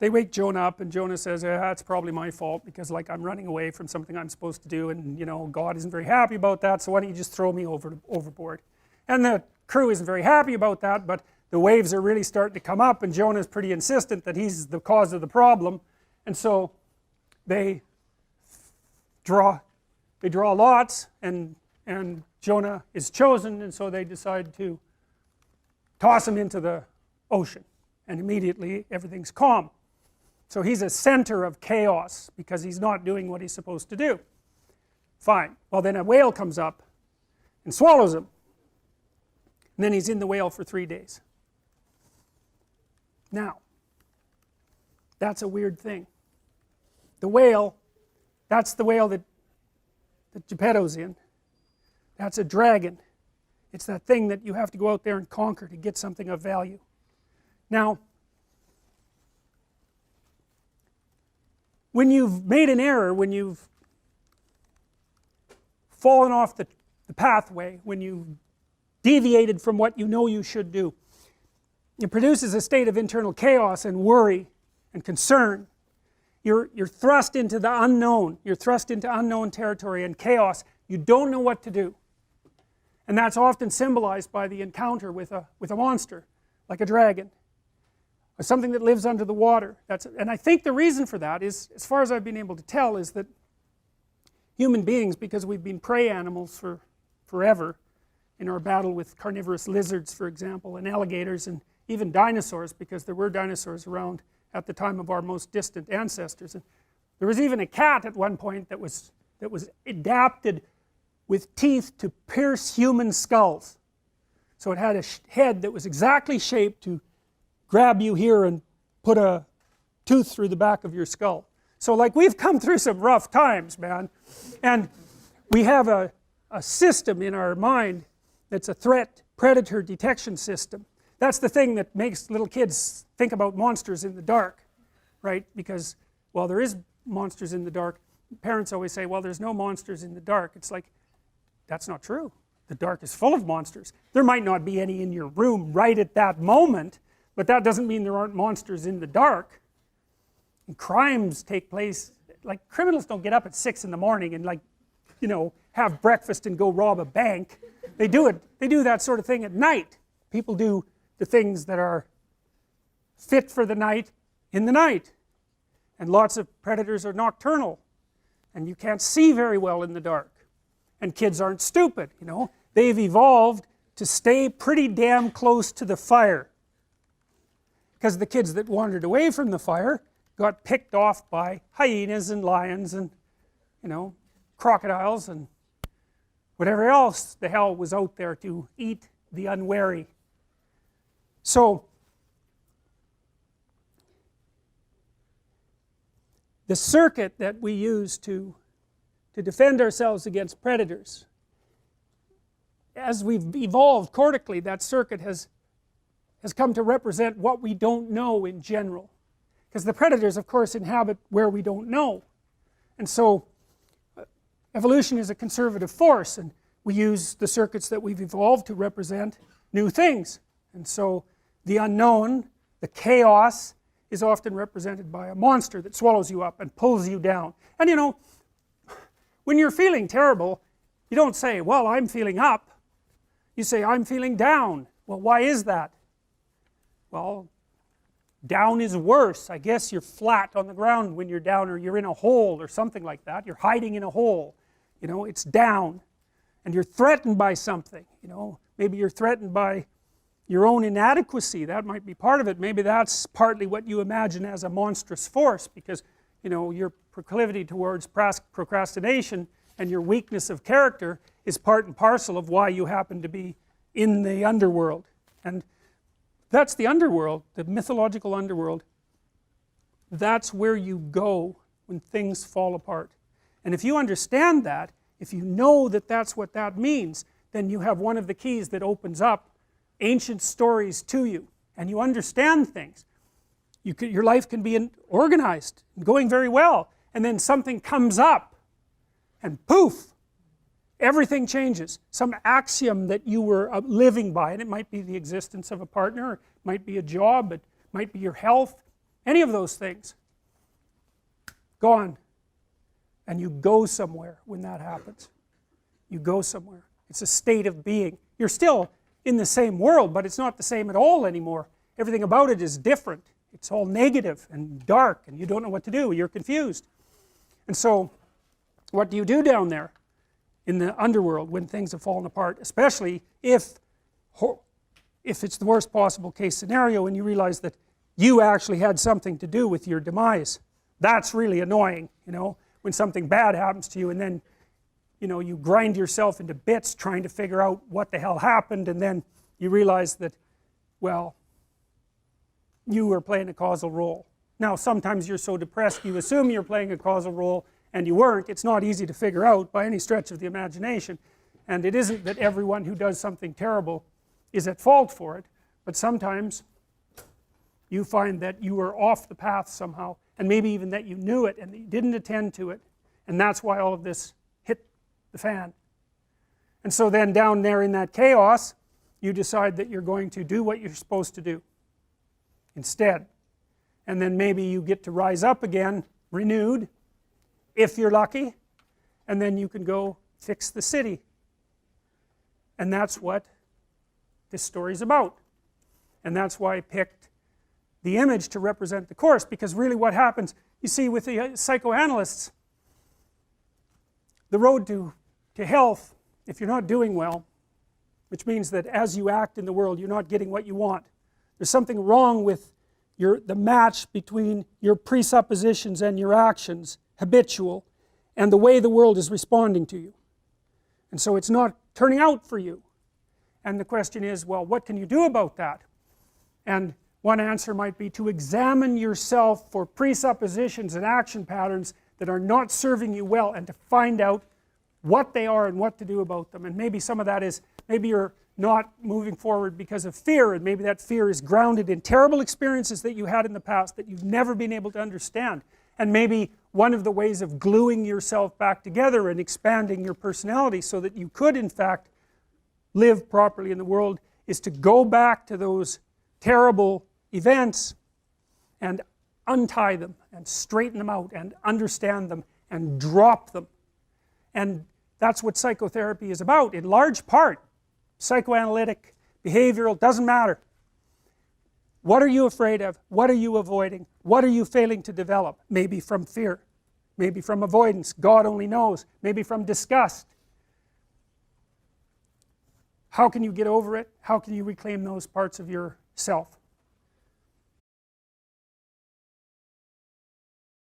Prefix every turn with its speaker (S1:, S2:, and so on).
S1: they wake Jonah up, and Jonah says, yeah, it's probably my fault because like I'm running away from something I'm supposed to do, and you know, God isn't very happy about that, so why don't you just throw me overboard. And the crew isn't very happy about that, but the waves are really starting to come up, and Jonah's pretty insistent that he's the cause of the problem, and so they draw lots, and Jonah is chosen, and so they decide to toss him into the ocean, and immediately everything's calm. So he's a center of chaos because he's not doing what he's supposed to do. Fine. Well, then a whale comes up and swallows him, and then he's in the whale for 3 days. Now, that's a weird thing. The whale, that's the whale that Geppetto's in. That's a dragon. It's that thing that you have to go out there and conquer to get something of value. Now, when you've made an error, when you've fallen off the pathway, when you've deviated from what you know you should do, it produces a state of internal chaos and worry and concern. You're thrust into the unknown. You're thrust into unknown territory and chaos. You don't know what to do. And that's often symbolized by the encounter with a monster, like a dragon, or something that lives under the water. And I think the reason for that is, as far as I've been able to tell, is that human beings, because we've been prey animals for forever, in our battle with carnivorous lizards, for example, and alligators, and even dinosaurs, because there were dinosaurs around at the time of our most distant ancestors. And there was even a cat at one point that was adapted with teeth to pierce human skulls. So it had a head that was exactly shaped to grab you here and put a tooth through the back of your skull. So like, we've come through some rough times, man, and we have a system in our mind that's a threat predator detection system. That's the thing that makes little kids think about monsters in the dark, right? Because, well, there is monsters in the dark. Parents always say, well, there's no monsters in the dark. It's like, that's not true. The dark is full of monsters. There might not be any in your room right at that moment, but that doesn't mean there aren't monsters in the dark. And crimes take place, like, criminals don't get up at 6 in the morning and, like, you know, have breakfast and go rob a bank. They do that sort of thing at night. People do the things that are fit for the night in the night. And lots of predators are nocturnal, and you can't see very well in the dark. And kids aren't stupid, you know. They've evolved to stay pretty damn close to the fire, because the kids that wandered away from the fire got picked off by hyenas and lions and, you know, crocodiles and whatever else the hell was out there to eat the unwary. So the circuit that we use to defend ourselves against predators, as we've evolved cortically, that circuit has come to represent what we don't know in general, because the predators, of course, inhabit where we don't know. And so evolution is a conservative force, and we use the circuits that we've evolved to represent new things. And so the unknown, the chaos, is often represented by a monster that swallows you up and pulls you down. And you know, when you're feeling terrible, you don't say, well, I'm feeling up. You say, I'm feeling down. Well, why is that? Well, down is worse. I guess you're flat on the ground when you're down, or you're in a hole or something like that. You're hiding in a hole. You know, it's down. And you're threatened by something. You know, maybe you're threatened by your own inadequacy. That might be part of it. Maybe that's partly what you imagine as a monstrous force, because, you know, your proclivity towards procrastination and your weakness of character is part and parcel of why you happen to be in the underworld. And that's the underworld, the mythological underworld. That's where you go when things fall apart. And if you understand that, if you know that that's what that means, then you have one of the keys that opens up ancient stories to you, and you understand things. Your life can be organized and going very well, and then something comes up, and poof, everything changes. Some axiom that you were living by, and it might be the existence of a partner, it might be a job, it might be your health, any of those things, gone. And you go somewhere when that happens. You go somewhere. It's a state of being. You're still in the same world, but it's not the same at all anymore. Everything about it is different. It's all negative and dark, and you don't know what to do. You're confused. And so, what do you do down there in the underworld when things have fallen apart? Especially if it's the worst possible case scenario and you realize that you actually had something to do with your demise. That's really annoying, you know, when something bad happens to you and then, you know, you grind yourself into bits trying to figure out what the hell happened, and then you realize that, well, you were playing a causal role. Now, sometimes you're so depressed you assume you're playing a causal role and you weren't. It's not easy to figure out by any stretch of the imagination, and it isn't that everyone who does something terrible is at fault for it, but sometimes you find that you were off the path somehow, and maybe even that you knew it and that you didn't attend to it, and that's why all of this hit the fan. And so then down there in that chaos, you decide that you're going to do what you're supposed to do instead. And then maybe you get to rise up again, renewed, if you're lucky, and then you can go fix the city. And that's what this story is about. And that's why I picked the image to represent the course, because really what happens, you see, with the psychoanalysts, the road to health, if you're not doing well, which means that as you act in the world you're not getting what you want, there's something wrong with the match between your presuppositions and your actions, habitual, and the way the world is responding to you. And so it's not turning out for you. And the question is, well, what can you do about that? And one answer might be to examine yourself for presuppositions and action patterns that are not serving you well, and to find out what they are and what to do about them. And maybe some of that is, maybe you're not moving forward because of fear, and maybe that fear is grounded in terrible experiences that you had in the past that you've never been able to understand. And maybe one of the ways of gluing yourself back together and expanding your personality so that you could in fact live properly in the world is to go back to those terrible events and untie them and straighten them out and understand them and drop them. And that's what psychotherapy is about in large part. Psychoanalytic, behavioral, doesn't matter. What are you afraid of? What are you avoiding? What are you failing to develop? Maybe from fear, maybe from avoidance, God only knows, maybe from disgust. How can you get over it? How can you reclaim those parts of yourself?